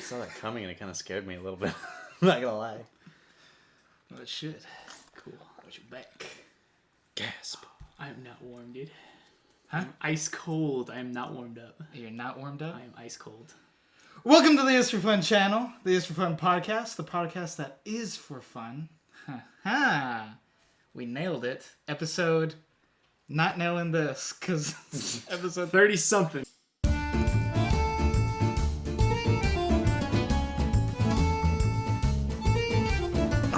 saw that coming and it kind of scared me a little bit. I'm not gonna lie. Well, it should. Cool. Got your back. Gasp. I am not warm, dude. Huh? I'm ice cold. I am not warmed up. You're not warmed up? I am ice cold. Welcome to the Is For Fun channel, the Is For Fun podcast, the podcast that is for fun. Ha! We nailed it. Episode, not nailing this, because episode 30-something.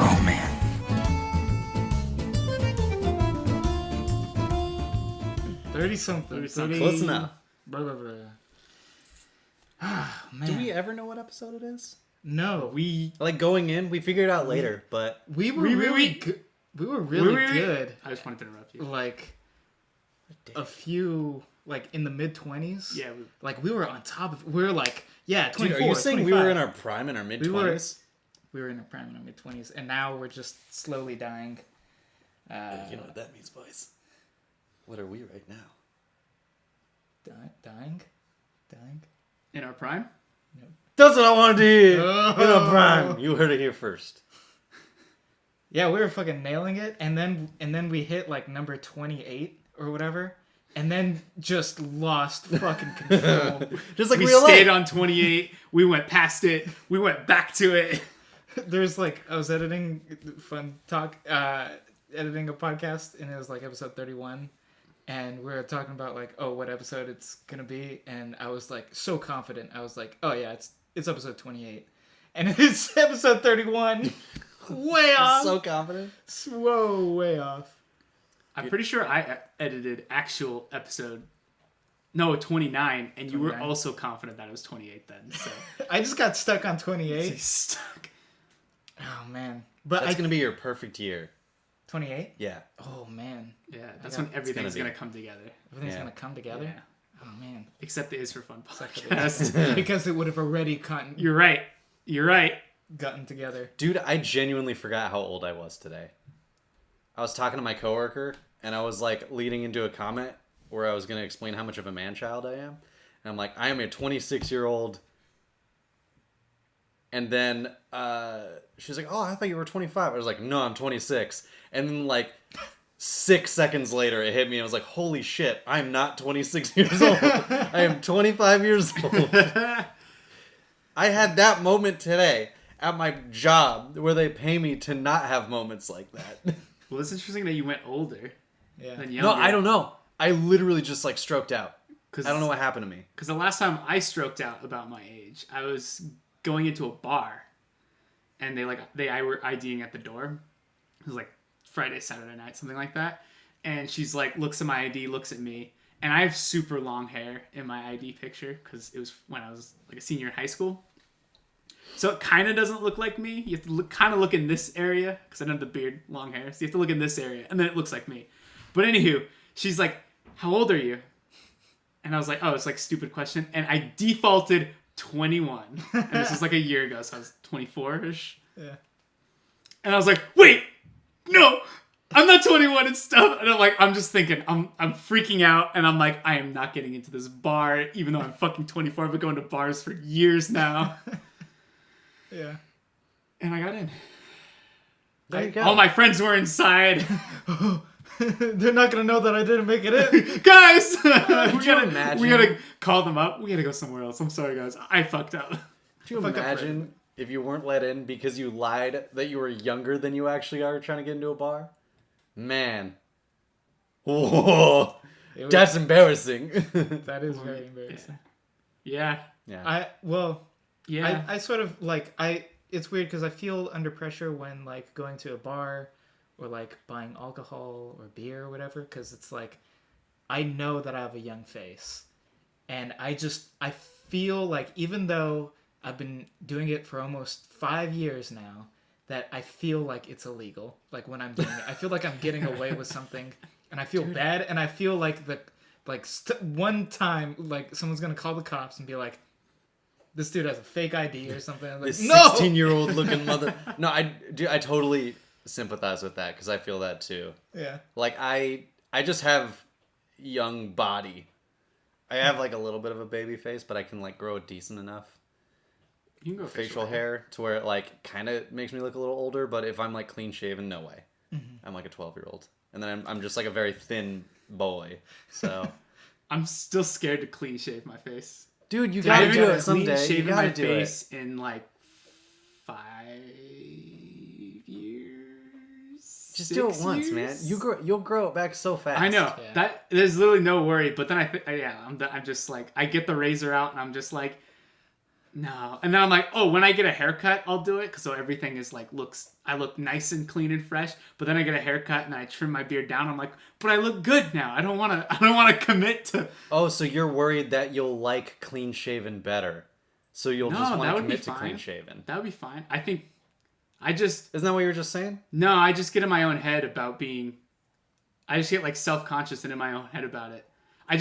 Oh, man. 30-something. 30-something. Close enough. Blah, blah, blah. Ah, man. Do we ever know what episode it is? No, we Like going in, we figured it out later, but were really good. We were really good. I just wanted to interrupt you. Like a few, like in the mid-20s. Yeah. Like we were on top of. We were like, yeah, 24. dude, are you saying 25. we were in our prime in our mid 20s? We were in our prime in our mid-20s, and now we're just slowly dying. You know what that means, boys. What are we right now? Dying. In our prime? That's what I wanted to hear. Oh. In our prime. You heard it here first. Yeah, we were fucking nailing it, and then we hit like number 28 or whatever, and then just lost fucking control. Just like we real stayed life. on 28. We went past it. We went back to it. There's like, I was editing editing a podcast, and it was like episode 31, and we were talking about like, oh, what episode it's gonna be, and I was like so confident. I was like, oh yeah, it's episode 28, and it's episode 31. Way off. So confident. Whoa, way off. I'm pretty sure I edited actual episode 29, and you were 29. also confident that it was 28 then. So I just got stuck on 28. stuck. Oh man, but That's gonna be your perfect year. 28. Yeah. Oh man, Yeah, that's got- when everything's gonna gonna be. come together. everything's Yeah. gonna come together. Yeah. Oh man, Except the Is For Fun Except for podcast. because it would have already You're right. gotten together. Dude, I genuinely forgot how old I was today. I was talking to my coworker, and I was like leading into a comment where I was going to explain how much of a man-child I am. And I'm like, I am a 26-year-old. And then she was like, oh, I thought you were 25. I was like, no, I'm 26. And then like 6 seconds later, it hit me. I was like, holy shit, I'm not 26 years old. I am 25 years old. I had that moment today at my job where they pay me to not have moments like that. Well, it's interesting that you went older Yeah. than younger. No, I don't know. I literally just like stroked out. Cause, I don't know what happened to me. Because the last time I stroked out about my age, I was going into a bar, and they were IDing at the door. It was like Friday, Saturday night, something like that. And she's like, looks at my ID, looks at me, and I have super long hair in my ID picture because it was when I was like a senior in high school. So it kind of doesn't look like me. You have to kind of look in this area because I don't have the beard, long hair. So you have to look in this area, and then it looks like me. But anywho, she's like, "How old are you?" And I was like, "Oh, it's like a stupid question." And I defaulted 21. And this was like a year ago, so I was 24-ish. Yeah. And I was like, "Wait, no, I'm not 21 and stuff." And I'm just thinking, I'm freaking out, and I'm like, I am not getting into this bar, even though I'm fucking 24. I've been going to bars for years now. Yeah. And I got in. There you go. All my friends were inside. They're not gonna know that I didn't make it in. Guys! Could you imagine? We gotta call them up. We gotta go somewhere else. I'm sorry, guys. I fucked up. Could you imagine if you weren't let in because you lied that you were younger than you actually are trying to get into a bar? Man. Whoa. That's embarrassing. That is very embarrassing. Yeah. Yeah. Yeah. I sort of like it's weird because I feel under pressure when like going to a bar or like buying alcohol or beer or whatever, because it's like I know that I have a young face, and I feel like even though I've been doing it for almost 5 years now, that I feel like it's illegal. Like when I'm doing it, I feel like I'm getting away with something, and I feel bad, and I feel like one time like someone's gonna call the cops and be like, this dude has a fake ID or something. I'm like, This no! 16-year-old looking mother. No, I totally sympathize with that because I feel that too. Yeah. Like I just have young body. I have like a little bit of a baby face, but I can like grow it decent enough. You can go facial hair to where it like kind of makes me look a little older, but if I'm like clean shaven, no way. I'm like a 12-year-old, and then I'm just like a very thin boy. So I'm still scared to clean shave my face. dude, you I gotta haven't do got it someday. You Shaven gotta my do face it. in like 5 years. Just do it 6 once, man. years? You'll grow it back so fast. I know Yeah. that there's literally no worry, but then I'm just like I get the razor out and I'm just like no, and then I'm like when I get a haircut I'll do it because so everything is like I look nice and clean and fresh. But then I get a haircut and I trim my beard down. I'm like, but I look good now. I don't want to commit to. Oh, so you're worried that you'll like clean shaven better, so you'll just want to commit to clean shaven. That would be fine. I think I just Isn't that what you were just saying? no. I just get in my own head about being. I just get like self-conscious and in my own head about it. I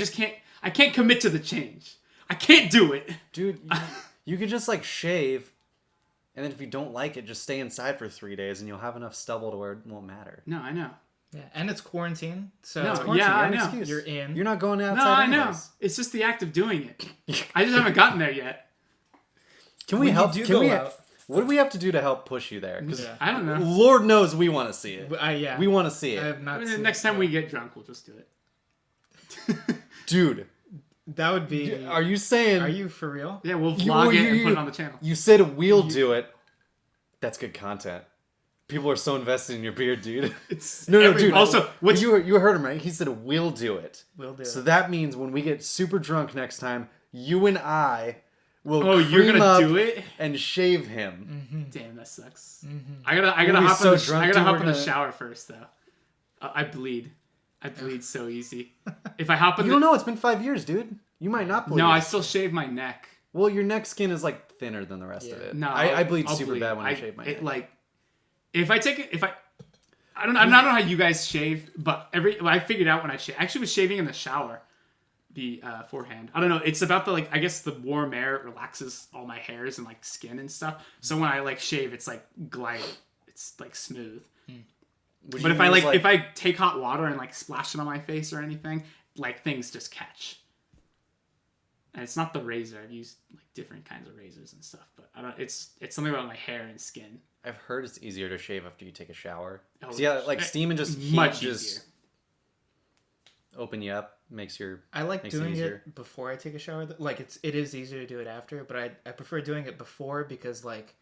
can't commit to the change. I can't do it. Dude, you could just like shave, and then if you don't like it, just stay inside for 3 days, and you'll have enough stubble to where it won't matter. No, I know. Yeah, and it's quarantine, so No, It's quarantine, yeah, you I have an know. excuse. You're in. You're not going outside. No, I know. anyways. It's just the act of doing it. I just haven't gotten there yet. Can we When you help? do Can go we? out- What do we have to do to help push you there? Because Yeah. I don't know. Lord knows we want to see it. Yeah. We want to see I it, have not I mean, seen next it, time so- we get drunk, we'll just do it. dude. That would be. Are you saying? Are you for real? Yeah, we'll vlog it and put it on the channel. You said we'll do it. That's good content. People are so invested in your beard, dude. It's No, dude. everybody- Also, what's you heard him right? He said we'll do it. We'll do So it. that means when we get super drunk next time, you and I will. oh, you're cream gonna up do it? and shave him. Damn, that sucks. Mm-hmm. I gotta We'll be hop so in the drunk, I gotta dude, hop we're in the gonna- shower first though. I bleed. I bleed so easy. If I hop in You don't know. It's been 5 years, dude. You might not bleed. No, I still shave my neck. Well, your neck skin is like thinner than the rest of Yeah. it. No, I bleed I'll super bad when I shave my neck. Like, if I take it, I don't know how you guys shave, but I figured out when I shave. I actually was shaving in the shower, beforehand. I don't know. It's about the like. I guess the warm air relaxes all my hairs and like skin and stuff. So when I like shave, it's like glide. It's like smooth. Would But you if I use, if I take hot water and like splash it on my face or anything, like things just catch. And it's not the razor. I've used like different kinds of razors and stuff, but I don't. It's something about my hair and skin. I've heard it's easier to shave after you take a shower. Oh, So yeah, like steam and just heat much just easier. open you up, makes your. I like Makes it doing easier. it before I take a shower. Like it is easier to do it after, but I prefer doing it before because like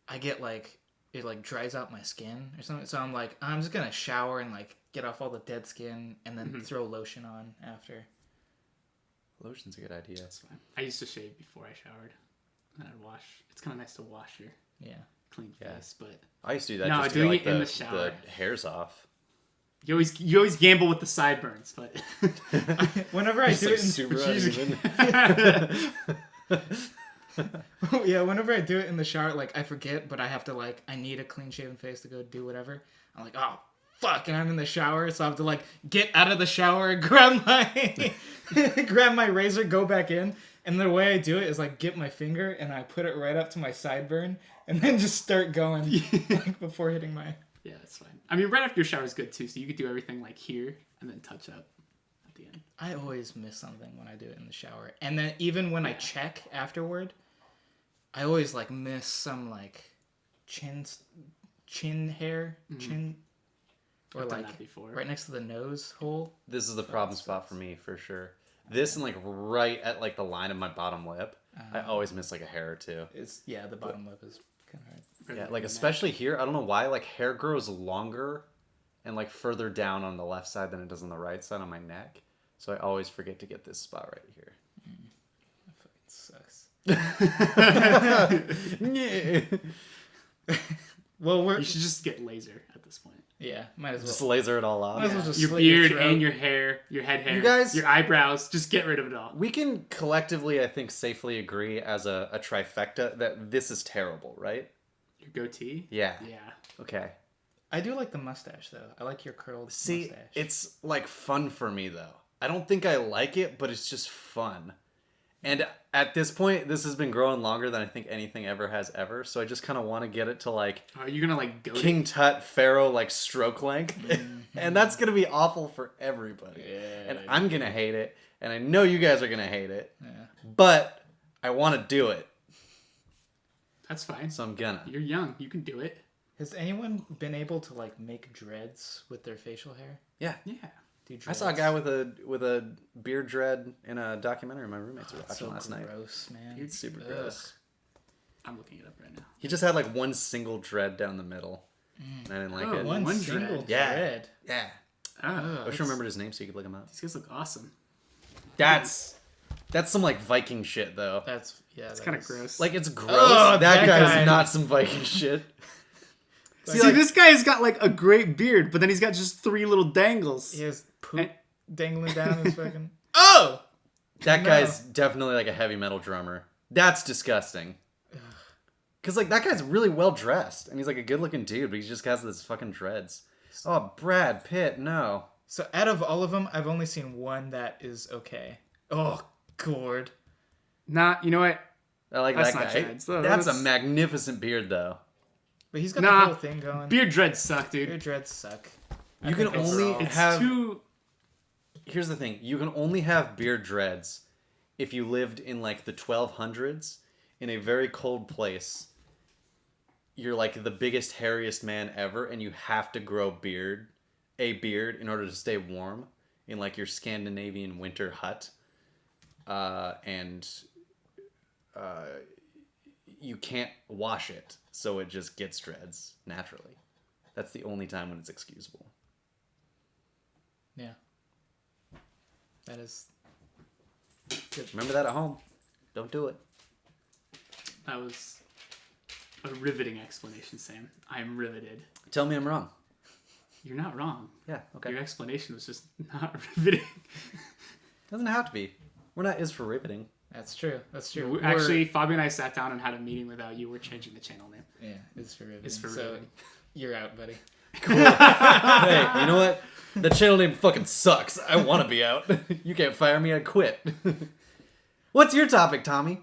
I get like it like dries out my skin or something. So I'm like I'm just gonna shower and like get off all the dead skin and then throw lotion on after. Lotion's a good idea. That's fine. I used to shave before I showered, and I'd wash. It's kind of nice to wash your Yeah. clean Yeah. face, but I used to do that. No, just to doing get, like, it in the the shower. The hairs off. you always gamble with the sideburns. But Whenever I Just, do like, it, in, super uneven. yeah, whenever I do it in the shower, like I forget, but I have to like I need a clean shaven face to go do whatever. I'm like, oh fuck, and I'm in the shower, so I have to like get out of the shower, grab my razor, go back in, and the way I do it is like get my finger and I put it right up to my sideburn, and then just start going like before hitting my. yeah, that's fine. I mean, right after your shower is good too, so you could do everything like here and then touch up at the end. I always miss something when I do it in the shower, and then even when I check afterward, I always like miss some like chin hair, chin, or I've done like that before. right next to the nose hole. This is the problem spot for me for sure. This and like right at like the line of my bottom lip, I always miss like a hair or two. It's the bottom lip is kind of hard. Right Yeah, in like the especially here, I don't know why. Like hair grows longer, and like further down on the left side than it does on the right side on my neck. So I always forget to get this spot right here. That fucking sucks. Well, neck. You should just get laser at this point. yeah, might as well. Just laser it all off. Might as well just Your slit beard throat. and your hair, your head hair, You guys- your eyebrows, just get rid of it all. We can collectively, I think, safely agree as a trifecta that this is terrible, right? Your goatee? Yeah. Yeah. Okay. I do like the mustache though. I like your curled See, mustache. it's like fun for me though. I don't think I like it, but it's just fun. And at this point, this has been growing longer than I think anything ever has ever. So I just kind of want to get it to like Are you gonna like goat King Tut Pharaoh like stroke length, and that's gonna be awful for everybody. Yeah, And I'm gonna hate it, and I know you guys are gonna hate it. Yeah. But I want to do it. That's fine. So I'm gonna. You're young. You can do it. Has anyone been able to like make dreads with their facial hair? Yeah. Yeah. I saw a guy with a beard dread in a documentary my roommates were watching So last night. gross, man. It's super Ugh. gross. I'm looking it up right now. He just had like one single dread down the middle. And I didn't like it. One One single dread. Yeah. dread. Yeah. Oh, I wish I remembered his name so you could look him up. these guys look awesome. That's some like Viking shit though. That's It's kind of gross. Like it's gross. Oh, that that guy's guy. not some Viking shit. See, like- this guy's got like a great beard, but then he's got just 3 little dangles. He has poop And- dangling down his fucking. Oh. That No. guy's definitely like a heavy metal drummer. That's disgusting. Cause like that guy's really well dressed and he's like a good looking dude, but he just has this fucking dreads. Oh, Brad Pitt, no. So out of all of them, I've only seen one that is okay. Oh, Gord. Nah, you know what? I like That's that not guy. dreads, though. That's a That's- magnificent beard though. But he's got Nah. the whole thing going. Beard dreads suck, dude. Beard dreads suck. I You can think only overall- It's have. too. Here's the thing: you can only have beard dreads if you lived in like the 1200s in a very cold place. You're like the biggest, hairiest man ever, and you have to grow a beard in order to stay warm in like your Scandinavian winter hut. And you can't wash it, so it just gets dreads naturally. That's the only time when it's excusable. Yeah. That is good. Remember that at home. Don't do it. That was a riveting explanation, Sam. I'm riveted. Tell me I'm wrong. You're not wrong. Yeah, okay. Your explanation was just not riveting. Doesn't have to be. We're not is for riveting. That's true. That's true. We're- Actually, Fabio and I sat down and had a meeting without you. We're changing the channel name. yeah, it's for riveting. It's for so riveting. you're out, buddy. Hey, you know what? The channel name fucking sucks. I want to be out. You can't fire me. I quit. What's your topic, Tommy?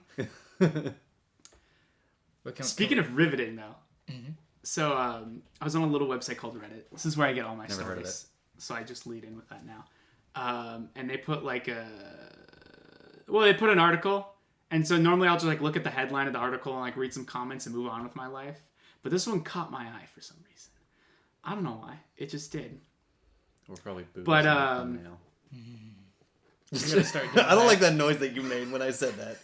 Speaking of riveting, though, so I was on a little website called Reddit. This is where I get all my Never heard of stories. So I just lead in with that now. And they put like they put an article, and so normally I'll just like look at the headline of the article and like read some comments and move on with my life. But this one caught my eye for some reason. I don't know why. It just did. We're probably boobies But, in the thumbnail. We gotta start doing I don't like that noise that you made when I said that.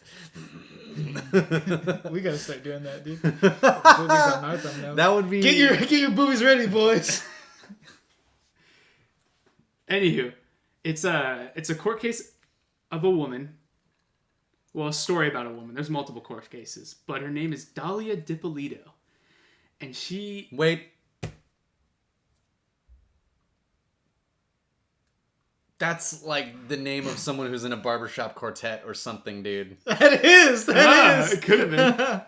We gotta start doing that, dude. Boobies on our thumbnail. That would be. Get your boobies ready, boys. Anywho, it's a court case of a woman. Well, a story about a woman. There's multiple court cases, but her name is Dahlia Dippolito, and she. Wait. That's like the name of someone who's in a barbershop quartet or something, dude. That is. That is. It could have been.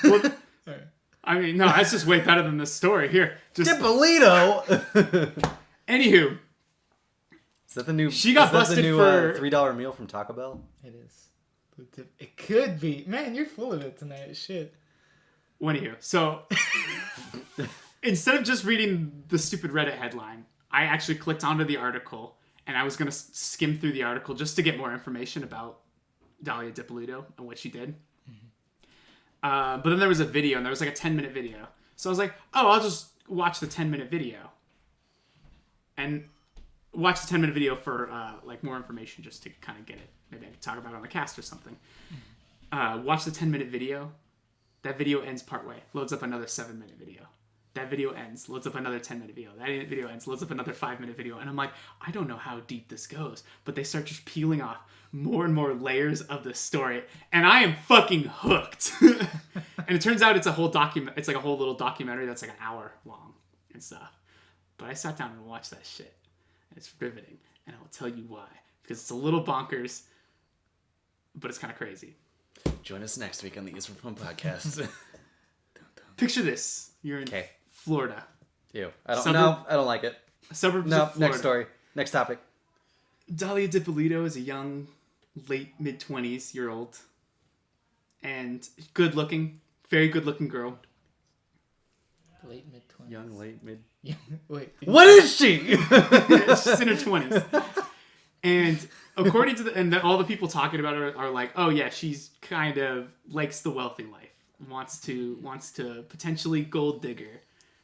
Well, Alright. I mean, no, that's just way better than the story. Here, just Dippolito. anywho, Is that the new? She got is that busted the new, for- $3 meal from Taco Bell. It is. It could be. Man, you're full of it tonight. Shit. anywho, so instead of just reading the stupid Reddit headline, I actually clicked onto the article, and I was gonna skim through the article just to get more information about Dahlia Dippolito and what she did. But then there was a video, and there was like a 10-minute video. So I was like, oh, I'll just watch the 10-minute video. And watch the 10-minute video for like more information just to kind of get it. Maybe I could talk about it on the cast or something. Watch the 10-minute video. That video ends partway. Loads up another 7-minute video. That video ends. Loads up another 10-minute video. That video ends. Loads up another 5-minute video. And I'm like, I don't know how deep this goes. But they start just peeling off more and more layers of the story. And I am fucking hooked. And it turns out it's a whole document. It's like a whole little documentary that's like an hour long and stuff. But I sat down and watched that shit. And it's riveting. And I will tell you why. Because it's a little bonkers. But it's kind of crazy. Join us next week on the East From podcast. Picture this. You're in Okay. Florida. Ew. I don't. Suburb- No, I don't like it. Suburbs No. of Florida. Next story. Next topic. Dahlia Dippolito is a young, late mid-20s-year-old, and good-looking, very good-looking girl. Late mid-20s. Young, late, mid. Yeah. Wait. What is she? She's in her 20s. And according to all the people talking about her are like, oh yeah, she's kind of likes the wealthy life, wants to potentially gold digger,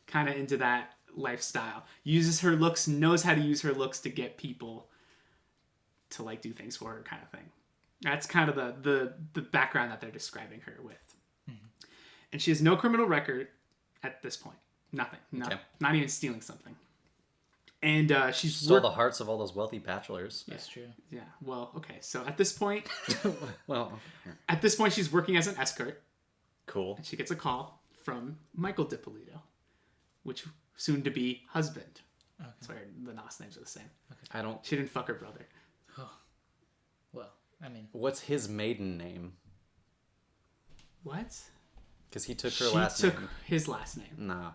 kind of into that lifestyle. Uses her looks, knows how to use her looks to get people to like do things for her, kind of thing. That's kind of the background that they're describing her with. Mm-hmm. And she has no criminal record at this point. Nothing. Not even stealing something. And she's stole the hearts of all those wealthy bachelors. That's true. Yeah. Well, okay. So at this point, well, she's working as an escort. Cool. And she gets a call from Michael DiPolito, which soon to be husband. Okay. That's why the last names are the same. Okay. She didn't fuck her brother. Oh. Well, I mean, what's his maiden name? What? Because he took her last name. She took his last name. Nah.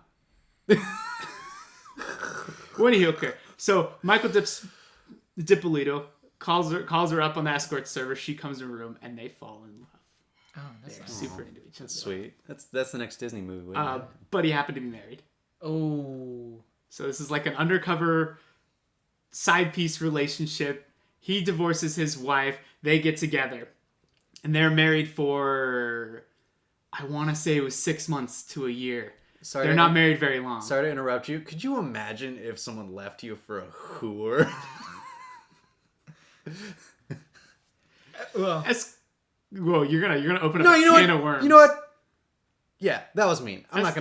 Well, anyway, okay. So Michael DiPolito calls her up on the escort service. She comes in the room and they fall in love. oh, that's nice. Super into each other. That's sweet. That's the next Disney movie. But he happened to be married. Oh. So this is like an undercover side piece relationship. He divorces his wife. They get together. And they're married for, I want to say it was 6 months to a year. They're not married very long. Sorry to interrupt you. Could you imagine if someone left you for a whore? Well, you're gonna open up a can of worms. You know what? Yeah, that was mean. I'm not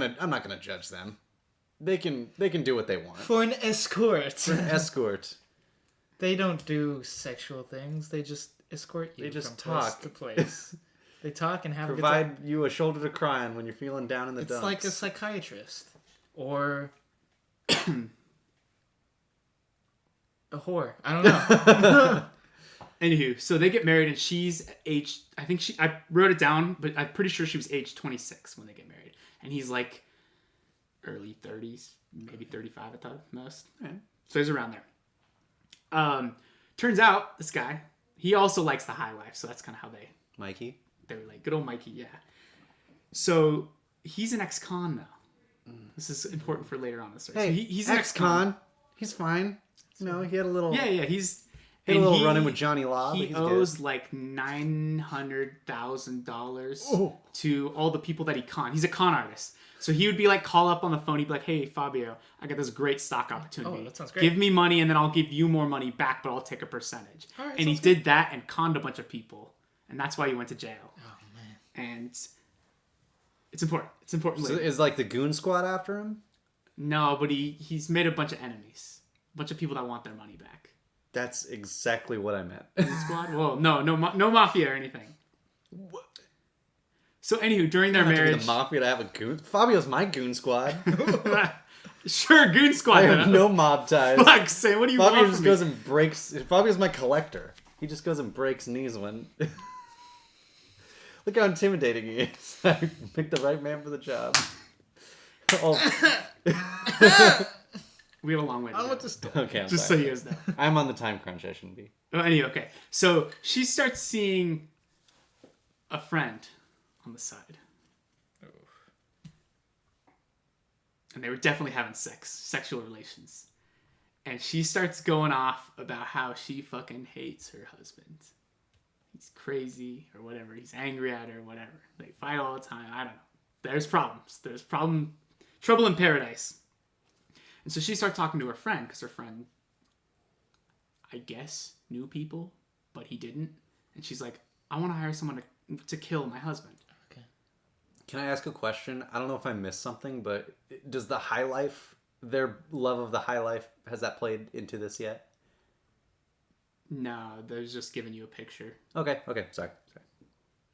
gonna judge them. They can do what they want. For an escort. For an escort. They don't do sexual things. They just escort you. They just from place talk to place. They talk and have provide a good time. you a shoulder to cry on when you're feeling down in the dumps. It's like a psychiatrist or a whore. I don't know. Anywho, so they get married and she's aged, I wrote it down, but I'm pretty sure she was age 26 when they get married. And he's like early 30s, maybe 35 at the most. Okay. So he's around there. Turns out this guy, he also likes the high life. So that's kind of how they were like, good old Mikey, yeah. So he's an ex-con though. This is important for later on in the story. Hey, so he's an ex-con. He's fine. No, he had a little... Yeah, he's... He had a little run-in with Johnny Law. He owes like $900,000 to all the people that he con. He's a con artist. So he would be like, call up on the phone. He'd be like, hey, Fabio, I got this great stock opportunity. Oh, that sounds great. Give me money and then I'll give you more money back, but I'll take a percentage. All right, and he did that and conned a bunch of people. And that's why he went to jail. Oh, man. And it's important. It's important. So is like the goon squad after him? No, but he's made a bunch of enemies. A bunch of people that want their money back. That's exactly what I meant. Goon squad? Well, no mafia or anything. What? So, anywho, during their marriage... the mafia to have a goon... Fabio's my goon squad. Sure, goon squad. I have no mob ties. Fuck, say, what do you Fabio want just from goes me? and breaks... Fabio's my collector. He just goes and breaks knees when... Look how intimidating he is. I picked the right man for the job. We have a long way to go. Okay, I'm just sorry. so you guys know. I'm on the time crunch. I shouldn't be. Oh, anyway, okay. So she starts seeing a friend on the side. And they were definitely having sexual relations. And she starts going off about how she fucking hates her husband. He's crazy or whatever. He's angry at her or whatever. They fight all the time. I don't know. There's problems. There's trouble in paradise. And so she started talking to her friend because her friend, I guess, knew people, but he didn't. And she's like, I want to hire someone to kill my husband. Okay. Can I ask a question? I don't know if I missed something, but does the high life, their love of the high life, has that played into this yet? No, they're just giving you a picture. Okay. Sorry.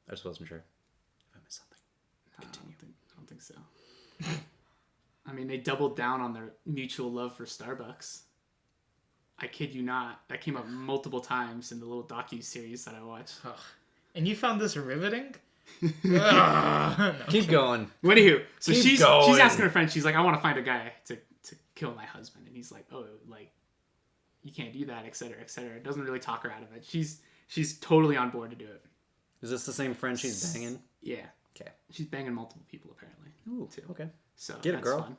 I just wasn't sure if I missed something. Continue. I don't think so. I mean, they doubled down on their mutual love for Starbucks. I kid you not. That came up multiple times in the little docu-series that I watched. Oh. And you found this riveting? Keep going. Well, anywho, so Keep she's going. asking her friend, she's like, I want to find a guy to kill my husband. And he's like, oh, like, you can't do that, etc., etc. Doesn't really talk her out of it. She's totally on board to do it. Is this the same friend she's banging? Yeah. Okay. She's banging multiple people, apparently. Ooh, too. okay. So Get it, that's girl. fun.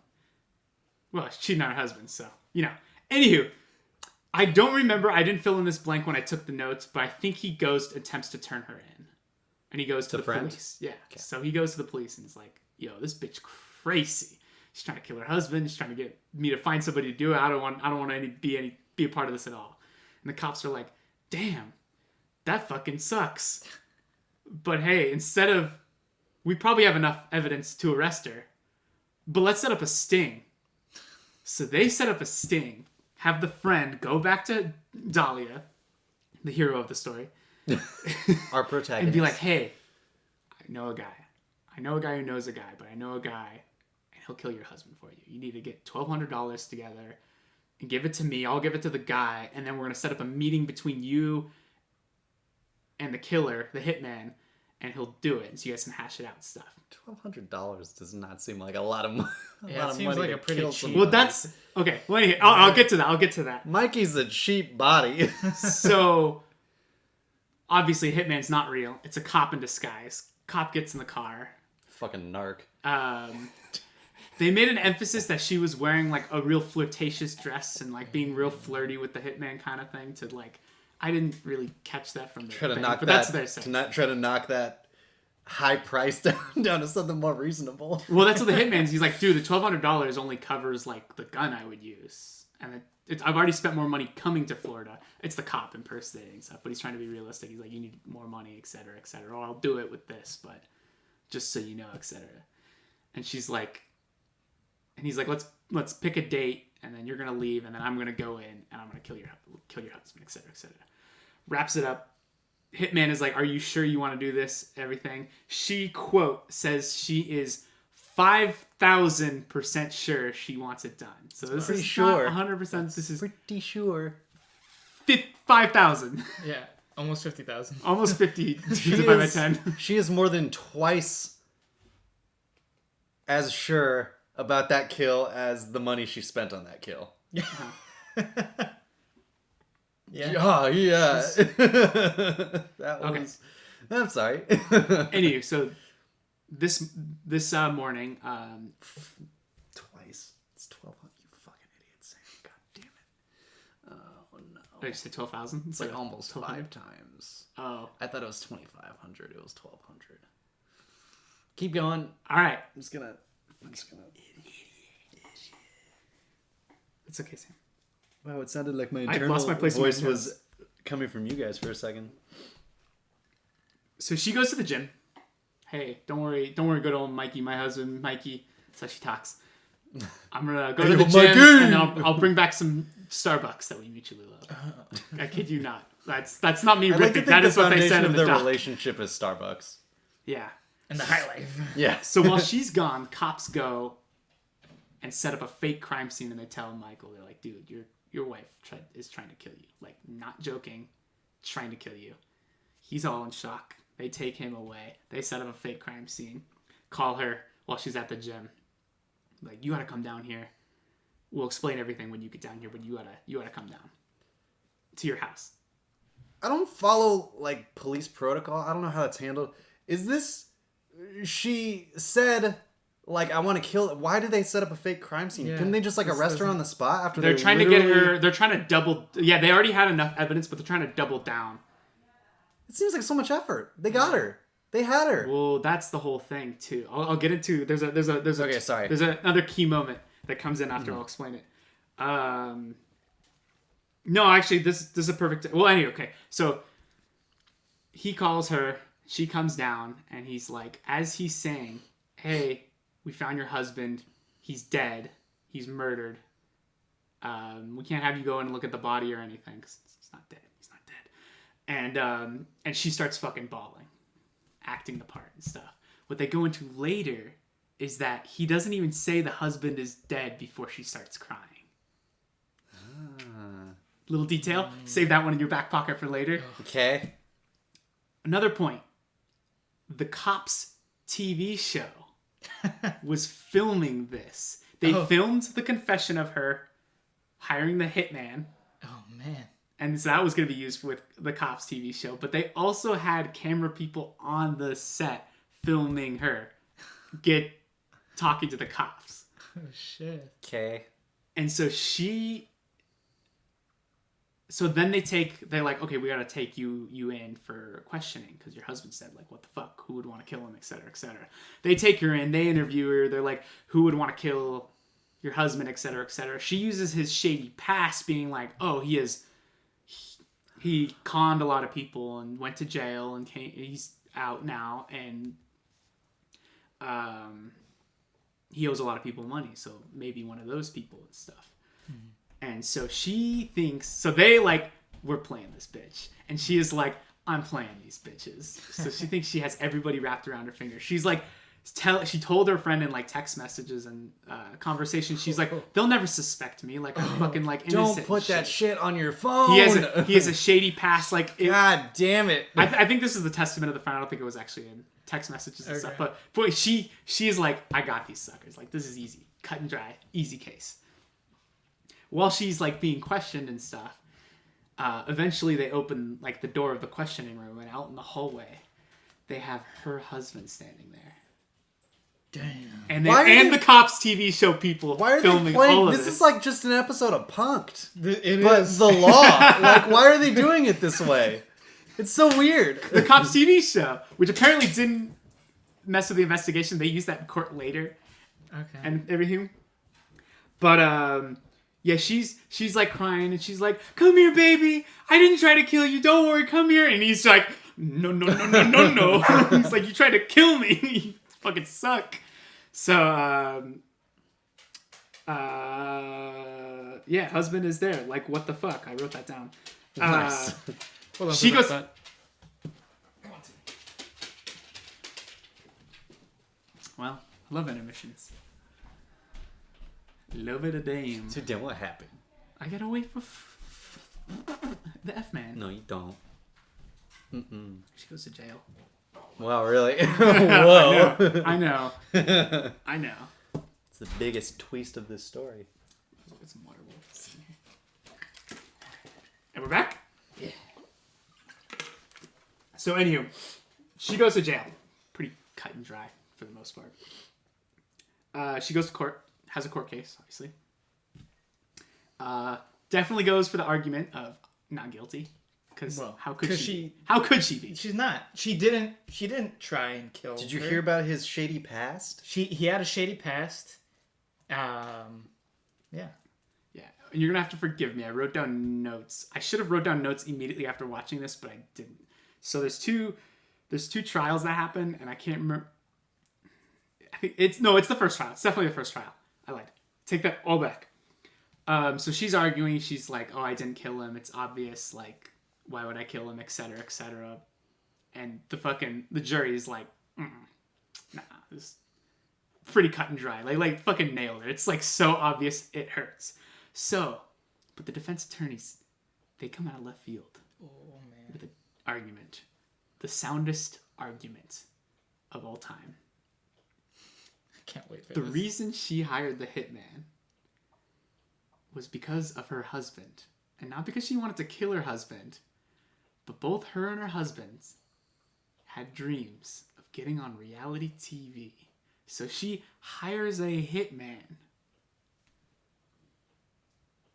Well, she's cheating on her husband, so, you know. Anywho. I don't remember. I didn't fill in this blank when I took the notes, but I think he attempts to turn her in. And he goes to the police. Yeah. Okay. So he goes to the police and he's like, yo, this bitch crazy. She's trying to kill her husband. She's trying to get me to find somebody to do it. I don't want to be a part of this at all. And the cops are like, damn, that fucking sucks. But hey, we probably have enough evidence to arrest her, but let's set up a sting. So they set up a sting, have the friend go back to Dahlia, the hero of the story, our protagonist, and be like, hey, I know a guy who knows a guy, but I know a guy, and he'll kill your husband for you. You need to get $1,200 together and give it to me. I'll give it to the guy, and then we're going to set up a meeting between you and the killer, the hitman, and he'll do it, so you guys can hash it out and stuff. $1,200 does not seem like a lot of money. Yeah, it seems like a pretty cheap. Well, that's okay. Wait, I'll get to that. Mikey's a cheap body. So, obviously, hitman's not real. It's a cop in disguise. Cop gets in the car. Fucking narc. They made an emphasis that she was wearing like a real flirtatious dress and like being real flirty with the hitman kind of thing to like. I didn't really catch that from the try to thing, knock but that. that's what they're saying. To not try to knock that high price down to something more reasonable. Well, that's what the hitman's. He's like, dude, the $1,200 only covers like the gun I would use, and I've already spent more money coming to Florida. It's the cop impersonating stuff, but he's trying to be realistic. He's like, you need more money, etc., etc. Or I'll do it with this, but just so you know, etc. And she's like, and he's like, let's pick a date, and then you're gonna leave, and then I'm gonna go in, and I'm gonna kill your husband, etc., etc. Wraps it up. Hitman is like, are you sure you want to do this? Everything. She, quote, says she is 5,000% sure she wants it done. So this is sure. Not 100%. This is pretty sure. 5,000. Yeah, almost 50,000. Almost 50 divided by 10. She is more than twice as sure about that kill as the money she spent on that kill. Yeah. Oh, yeah. That was... Okay. I'm sorry. Anyway, so this morning... Twice. It's 1,200. You fucking idiot, Sam. God damn it. Oh, no. Did you say 12,000? It's like almost 5 times. Oh. I thought it was 2,500. It was 1,200. Keep going. All right. I'm just gonna... It's okay, Sam. Wow, it sounded like my I've internal lost my place voice was coming from you guys for a second. So she goes to the gym. Hey, don't worry, good old Mikey, my husband, Mikey. That's how she talks. I'm gonna go to the gym, and then I'll bring back some Starbucks that we mutually love. I kid you not. That's not me riffing. That is what they said in the doc. Relationship is Starbucks. Yeah. And the high life. Yeah. So while she's gone, cops go and set up a fake crime scene, and they tell Michael, they're like, dude, your wife is trying to kill you. Like, not joking, trying to kill you. He's all in shock. They take him away. They set up a fake crime scene. Call her while she's at the gym. Like, you gotta come down here. We'll explain everything when you get down here, but you gotta come down to your house. I don't follow, like, police protocol. I don't know how that's handled. Is this... She said... Like, I want to kill... Why did they set up a fake crime scene? Yeah, couldn't they just, like, arrest her on the spot after they're trying to get her... They're trying to double... Yeah, they already had enough evidence, but they're trying to double down. It seems like so much effort. They got her. They had her. Well, that's the whole thing, too. I'll get into... There's Okay, sorry. There's another key moment that comes in after I'll explain it. No, actually, this is a perfect... Well, anyway, okay. So, he calls her. She comes down, and he's like... As he's saying, hey... We found your husband. He's dead. He's murdered. We can't have you go in and look at the body or anything because he's not dead. He's not dead. And she starts fucking bawling, acting the part and stuff. What they go into later is that he doesn't even say the husband is dead before she starts crying. Little detail. Save that one in your back pocket for later. Okay. Another point. The Cops TV show was filming this. They filmed the confession of her hiring the hitman. Oh, man. And so that was going to be used with the Cops TV show. But they also had camera people on the set filming her talking to the cops. Oh, shit. Okay. And so she so then they're like, okay, we gotta take you in for questioning because your husband said, like, what the fuck, who would want to kill him, etc., etc. They take her in, they interview her, they're like, who would want to kill your husband, etc., etc. She uses his shady past, being like, oh, he conned a lot of people and went to jail and he's out now, and he owes a lot of people money, so maybe one of those people and stuff. Mm-hmm. And so she thinks, so they like, we're playing this bitch. And she is like, I'm playing these bitches. So she thinks she has everybody wrapped around her finger. She's like, she told her friend in like text messages and conversations, she's like, they'll never suspect me. Like, I'm fucking like innocent. Don't put that shit on your phone. He has a shady past. Like, God damn it. I think this is the testament of the friend. I don't think it was actually in text messages and stuff. But boy, she is like, I got these suckers. Like, this is easy. Cut and dry. Easy case. While she's like being questioned and stuff, eventually they open like the door of the questioning room, and out in the hallway they have her husband standing there. Damn. And the cops TV show people filming all of this. This is like just an episode of Punk'd. But the law. Like, why are they doing it this way? It's so weird. The cops TV show, which apparently didn't mess with the investigation. They used that in court later. Okay. And everything. But yeah, she's like crying, and she's like, "Come here, baby. I didn't try to kill you. Don't worry. Come here." And he's like, "No." He's like, "You tried to kill me. You fucking suck." So yeah, husband is there. Like, what the fuck? I wrote that down. Nice. She goes. Well, I love intermissions. Love it a damn. So then what happened? I gotta wait for the F-man. No, you don't. Mm-mm. She goes to jail. Wow, really? Whoa. I know. It's the biggest twist of this story. Let's get some water. And we're back? Yeah. So, anywho, she goes to jail. Pretty cut and dry for the most part. She goes to court. Has a court case, obviously. Definitely goes for the argument of not guilty, because how could she? How could she be? She's not. She didn't try and kill. Did you her. hear about his shady past? He had a shady past. Yeah. Yeah, and you're gonna have to forgive me. I wrote down notes. I should have wrote down notes immediately after watching this, but I didn't. So there's two trials that happen, and I can't remember. I think it's the first trial. It's definitely the first trial. I lied. Take that all back. So she's arguing. She's like, "Oh, I didn't kill him. It's obvious. Like, why would I kill him, etc., etc." And the jury is like, nah, this pretty cut and dry. Like fucking nailed it. It's like so obvious it hurts. So, but the defense attorneys, they come out of left field with an argument, the soundest argument of all time. Can't wait for the this. reason she hired the hitman was because of her husband. And not because she wanted to kill her husband, but both her and her husband had dreams of getting on reality TV. So she hires a hitman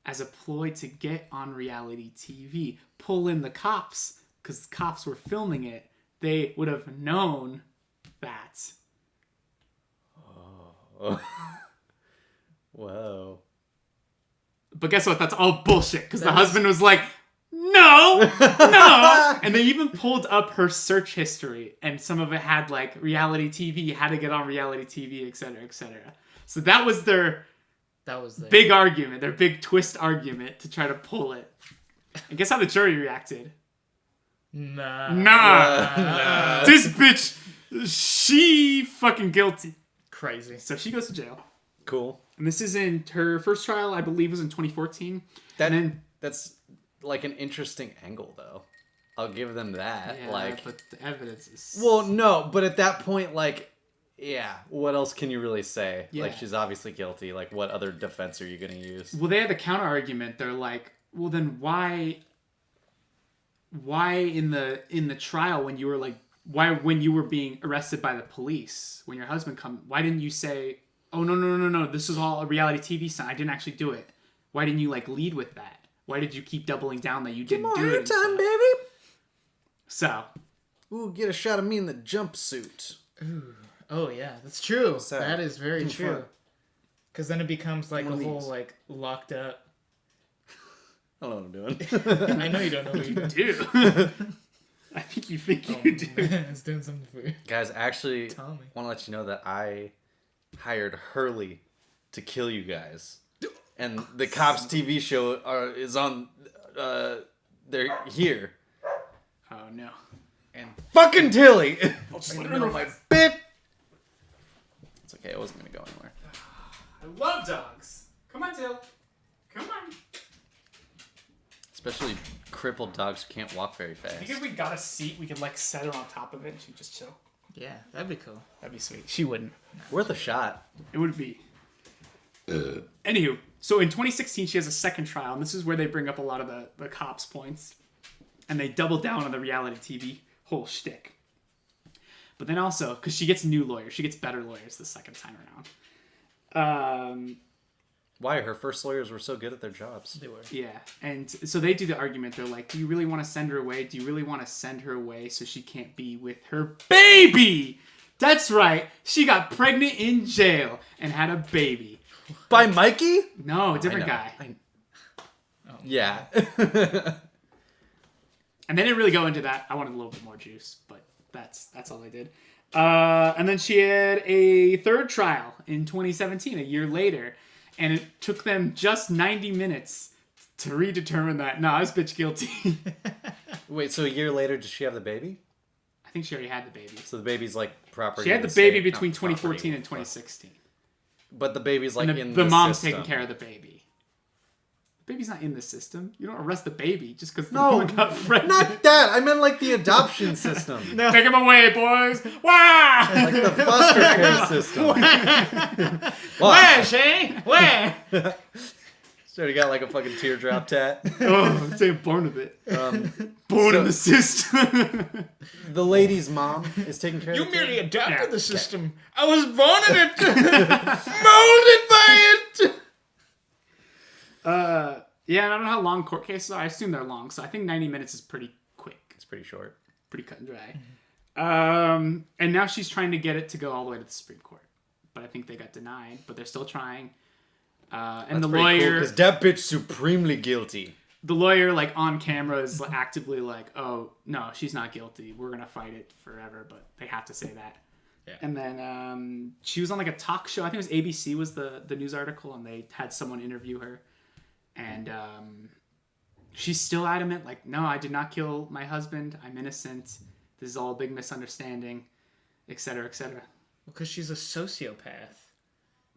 as a ploy to get on reality TV. Pull in the cops, because the cops were filming it. They would have known that. Whoa. But guess what? That's all bullshit. Because the husband was like, no. And they even pulled up her search history. And some of it had like reality TV, how to get on reality TV, etc., etc. So that was their big argument, their big twist argument to try to pull it. And guess how the jury reacted? Nah. This bitch, she fucking guilty. Crazy. So she goes to jail. Cool. And this is in her first trial, I believe, was in 2014. That's like an interesting angle, though. I'll give them that. Yeah, but the evidence is... Well, no, but at that point, like, yeah, what else can you really say? Yeah. Like, she's obviously guilty. Like, what other defense are you going to use? Well, they had the counter argument. They're like, well, then why in the trial when you were like, when you were being arrested by the police, when your husband why didn't you say, oh, no, this is all a reality TV stunt. I didn't actually do it. Why didn't you, like, lead with that? Why did you keep doubling down that you didn't Come on, do it? your and time, stuff?" baby. So, Ooh, get a shot of me in the jumpsuit. Ooh. Oh yeah, that's true. Sad. That is very Hmm, true. fun. Because then it becomes like One a of whole these. like locked up. I don't know what I'm doing. I know you don't know what you're doing. do. I think you do. Man, it's doing something for you. Guys, actually, Tell me. want to let you know that I hired Hurley to kill you guys. And the Cops TV show is on, they're here. Oh no. And fucking Tilly! Just in let the her middle of know. my bit! It's okay, I wasn't gonna go anywhere. I love dogs. Come on, Till. Come on. Especially crippled dogs who can't walk very I think fast. if we got a seat, we could like set her on top of it and she'd just chill. Yeah, that'd be cool. That'd be sweet. She wouldn't. Worth a shot. It would be. Anywho, so in 2016, she has a second trial, and this is where they bring up a lot of the cops' points. And they double down on the reality TV whole shtick. But then also, because she gets new lawyers, she gets better lawyers the second time around. Why? Her first lawyers were so good at their jobs. They were. Yeah, and so they do the argument. They're like, do you really want to send her away? Do you really want to send her away so she can't be with her baby? That's right. She got pregnant in jail and had a baby. By Mikey? No, different guy. Yeah. And they didn't really go into that. I wanted a little bit more juice, but that's all they did. And then she had a third trial in 2017, a year later, and it took them just 90 minutes to redetermine that. No, this bitch guilty. Wait, so a year later, did she have the baby? I think she already had the baby. So the baby's like property. She had of the baby state, between not property. 2014 and 2016. But the baby's like And in the mom's system. taking care of the baby. The baby's not in the system. You don't arrest the baby just because the No, woman got pregnant. Not that. I meant like the adoption system. No. Take him away, boys! Wah! Like the foster care system. Where, Shane? Where? So he got like a fucking teardrop tat. Oh, say born of it. Born in the system. The lady's mom is taking care You of the merely kid. adopted Yeah. the system. I was born in it. Molded by it. Yeah, and I don't know how long court cases are. I assume they're long, so I think 90 minutes is pretty quick. It's pretty short. Pretty cut and dry. And now she's trying to get it to go all the way to the Supreme Court. But I think they got denied, but they're still trying. And the lawyer... because that bitch supremely guilty. The lawyer, like, on camera is actively like, oh, no, she's not guilty. We're going to fight it forever, but they have to say that. Yeah. And then she was on, like, a talk show. I think it was ABC was the news article, and they had someone interview her. And she's still adamant, like, no, I did not kill my husband. I'm innocent. This is all a big misunderstanding, et cetera, et cetera. Because she's a sociopath.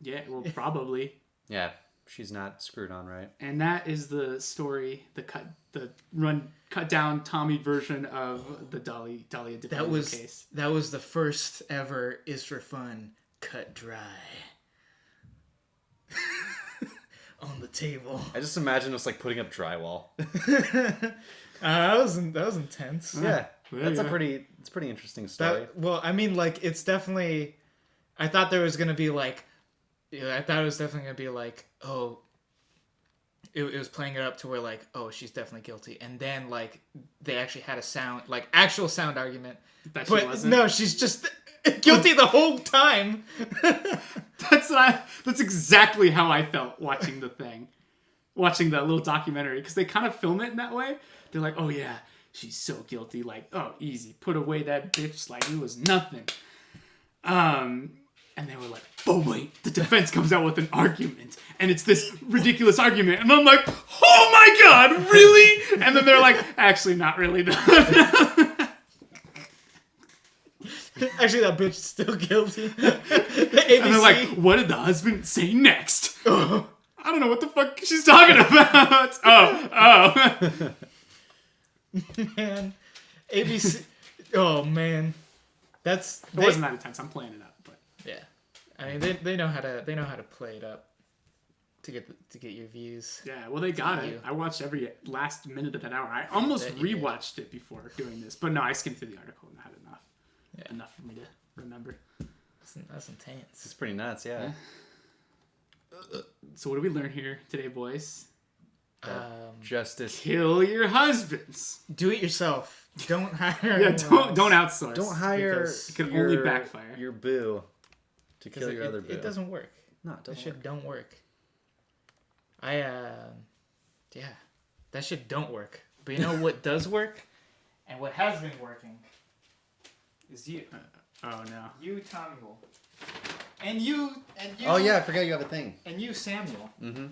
Yeah, well, probably. Yeah, she's not screwed on right. And that is the story, the cut down Tommy version of the Dahlia Diplomatic case. That was the first ever Is for Fun cut dry. On the table. I just imagine us like putting up drywall. That was intense. Yeah, that's yeah. it's a pretty interesting story. Well, I mean, like, it's definitely. I thought there was gonna be like. Yeah, I thought it was definitely gonna be like, oh. It was playing it up to where like, oh, she's definitely guilty, and then like they actually had a actual sound argument. That she But wasn't. no, she's just guilty the whole time. That's exactly how I felt watching the little documentary, because they kind of film it in that way. They're like, oh yeah, she's so guilty, like, oh, easy, put away that bitch like it was nothing. And they were like, oh wait, the defense comes out with an argument, and it's this ridiculous argument, and I'm like, oh my god, really? And then they're like, actually, not really. Actually, that bitch is still guilty. The ABC. And they're like, what did the husband say next? I don't know what the fuck she's talking about. Oh. Man, ABC. Oh man, It wasn't that intense. I'm playing it up, but Yeah, I mean they know how to play it up to get your views. yeah. Well, they got it. you. I watched every last minute of that hour. I almost Bet you did. rewatched it before doing this, but no, I skimmed through the article and had enough. Yeah. Enough for me to remember. That's intense. It's pretty nuts, yeah. So what did we learn here today, boys? Justice. Kill your husbands. Do it yourself. Don't hire. Yeah, anyone don't else. outsource. Don't hire. Because it can only backfire. Your boo to 'Cause kill your other boo. It doesn't work. No, it That doesn't shit work. don't work. Yeah, that shit don't work. But you know what does work, and what has been working, is you. Oh no. You, Samuel. And you. Oh yeah, I forgot you have a thing. And you, Samuel. Mm-hmm.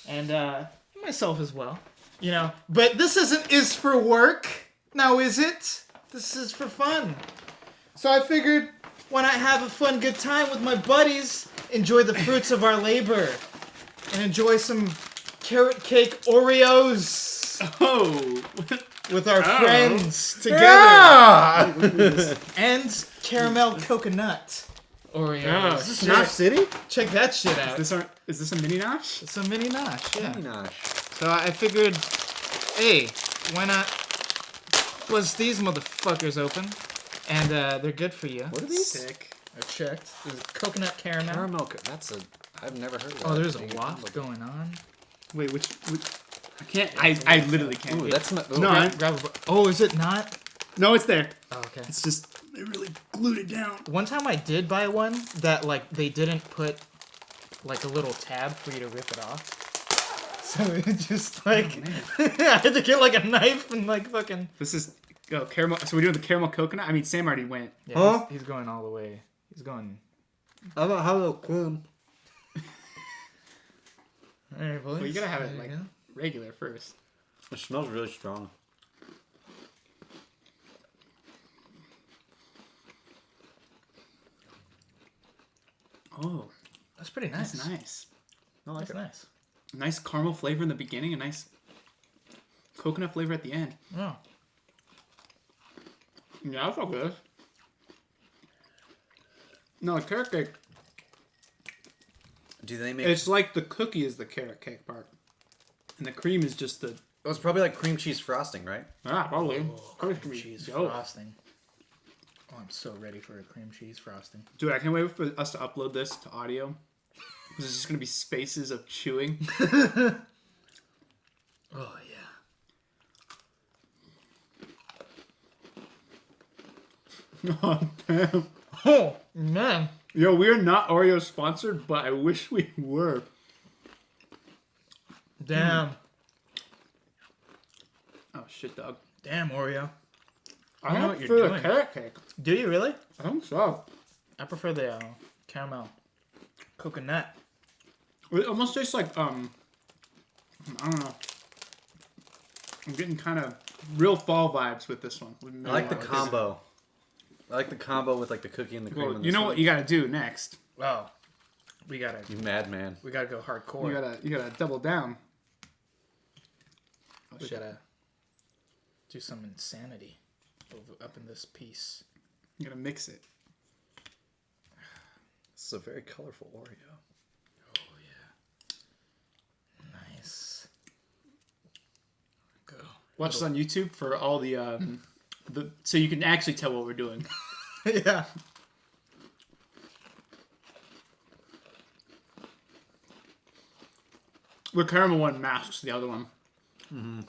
And myself as well. You know, but this is for work. Now is it? This is for fun. So I figured, why not have a fun, good time with my buddies, enjoy the fruits of our labor, and enjoy some carrot cake Oreos Oh. with our Oh. friends together. Yeah! And caramel coconut Oreos. Oh, Is this Nosh City? Check that shit out. Is this a mini nosh? It's a mini nosh, yeah. Mini Nosh. So I figured, hey, why not buzz these motherfuckers open? And they're good for you. What are these? Sick. I checked. There's coconut caramel. Caramel. I've never heard of that. Oh, there's a Being waft combo. going on. Wait, which I can't. I literally can't. Ooh, that's not. No, I- Grab a oh, is it not? No, it's there. Oh, okay. It's just they really glued it down. One time I did buy one that like they didn't put like a little tab for you to rip it off. So it just like I had to get like a knife and like fucking. This is caramel. So we're doing the caramel coconut. I mean, Sam already went. Yeah, Huh? he's going all the way. He's going. How about how cream? All right, boys. Well, you gotta have it There like you go. regular first. It smells really strong. Oh, That's pretty nice. that's nice. I like That's it. nice. Nice caramel flavor in the beginning, a nice coconut flavor at the end. Oh. Yeah, that's all good. No, the carrot cake. Do they make? It's like the cookie is the carrot cake part, and the cream is just the It's probably like cream cheese frosting, right? probably Cream Probably cheese dope. frosting. Oh, I'm so ready for a cream cheese frosting. Dude, I can't wait for us to upload this to audio. There's just gonna be spaces of chewing. Oh yeah. Oh, damn. Oh man. Yo, we are not Oreo sponsored, but I wish we were. Damn. Oh shit, dog. Damn, Oreo. I know don't what you're prefer doing. the carrot cake. Do you really? I think so. I prefer the caramel coconut. It almost tastes like I don't know. I'm getting kind of real fall vibes with this one. I like the combo. I like the combo with like the cookie and the cream. Well, and you the know what you gotta do next. Oh, we gotta You madman. go hardcore. You gotta double down. We gotta do some insanity up in this piece. You gotta mix it. This is a very colorful Oreo. Oh yeah. Nice. Go. Watch this on YouTube for all the so you can actually tell what we're doing. Yeah. The caramel one masks the other one. Mm-hmm.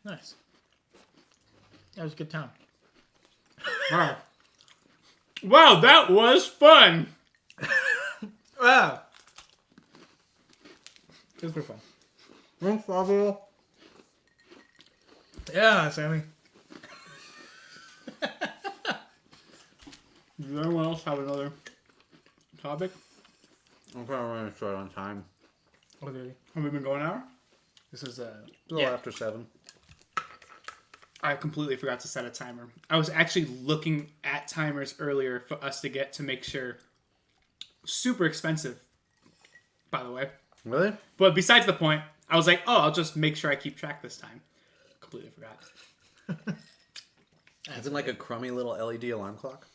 Nice. That was a good time. Wow. Wow, that was fun. Wow. It was pretty fun. Thanks, Fabio. Yeah, Sammy. Does anyone else have another topic? I'm probably running short on time. Okay. Have we been going an hour? This is A little yeah. after 7. I completely forgot to set a timer. I was actually looking at timers earlier for us to get to make sure. Super expensive, by the way. Really? But besides the point, I was like, oh, I'll just make sure I keep track this time. Completely forgot. Is it like a crummy little LED alarm clock?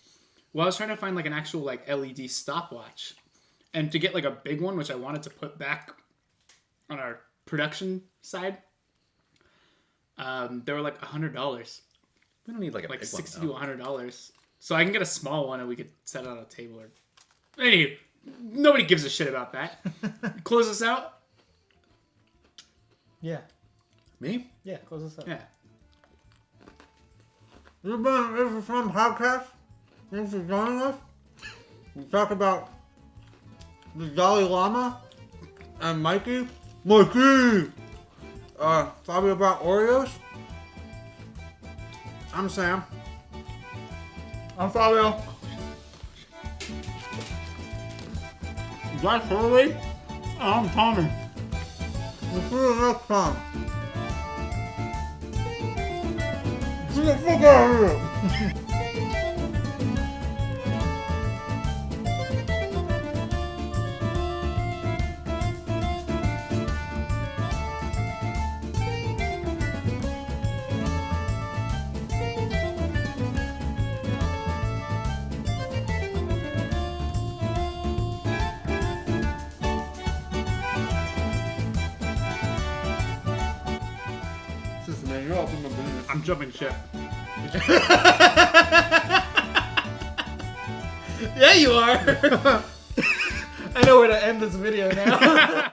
Well, I was trying to find like an actual like LED stopwatch. And to get like a big one, which I wanted to put back on our production side, they were like $100. We don't need like a Like big $60 one, to $100 So I can get a small one and we could set it on a table. Anyway, nobody gives a shit about that. Close us out? Yeah. Me? Yeah, close this up. Yeah. This is a fun podcast. Thanks for joining us. We talk about the Dalai Lama and Mikey. Fabio about Oreos. I'm Sam. I'm Fabio. That's Hurley. I'm Tommy. We'll see you next time. Get the fuck out of here! Listen, man, you're off in my business. I'm jumping ship. Yeah, you are. I know where to end this video now.